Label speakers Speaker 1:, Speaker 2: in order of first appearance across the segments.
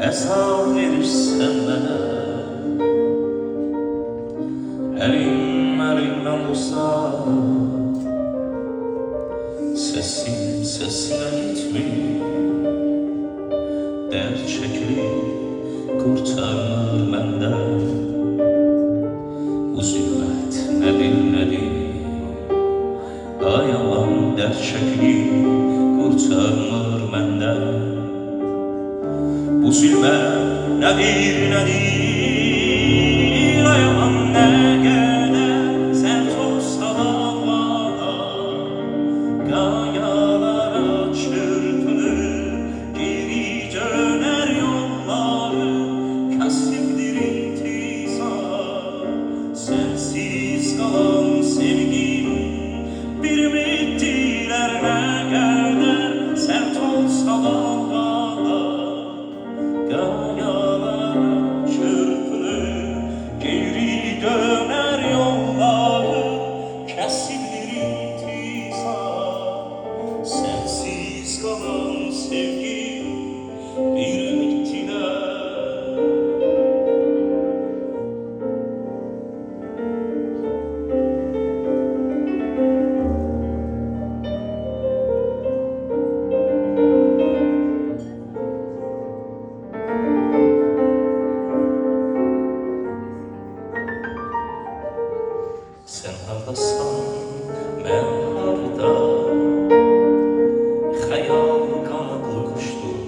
Speaker 1: hesap verirsen bana. Elimden uzak, sesin sesine gitmiyor. Dert çekip kurtarmır benden. Bu zülmet nedir? Ay aman, dert çekip kurtarmır benden. Bu zülmet nedir? Ay aman, ne kadar sert olsa da gayalara çırpınır, geri döner yolları. Kasiptir intizar, sensiz kalan sevgim. Bir ümittiler ne kadar sert olsa da gayalara çırpınır, geri döner yolları. Kasiptir intizar, sensiz kalan sevgim. Bir ümittiler. Sen hardasan, ben harda. Hayal kanatlı kuştum,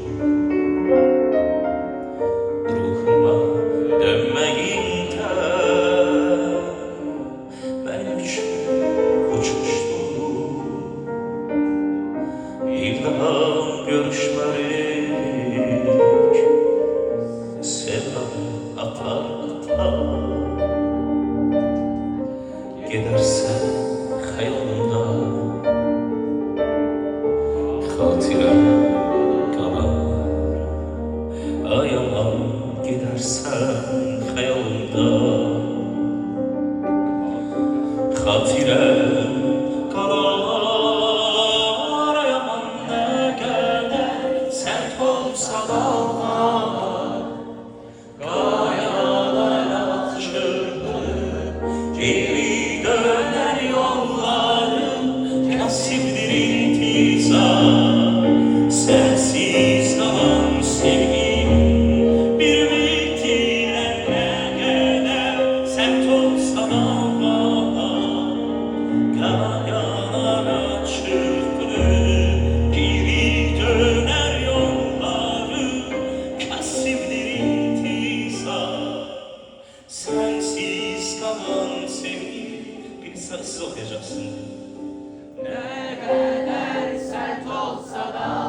Speaker 1: ruhuma dönmeyince benim için uçmuştum. Bir daha görüşmedik, sevdanı atar atar. Gidersen hayalımda hatirem kalar. Ay aman, gidersen hayalımda hatirem kalar. Ay aman, ne kadar sert olsa da gayalara çırpınır, geri döner yolların. Nasiptir intizar, sensiz kalan sevgim. Bir ümittiler ne kadar sert olsa da gayalara çırpınır, geri döner yolları. Kasiptir intizar, sensiz kalan sevgi. Bir sessiz okuyacaksın.
Speaker 2: Ne kadar sert olsa da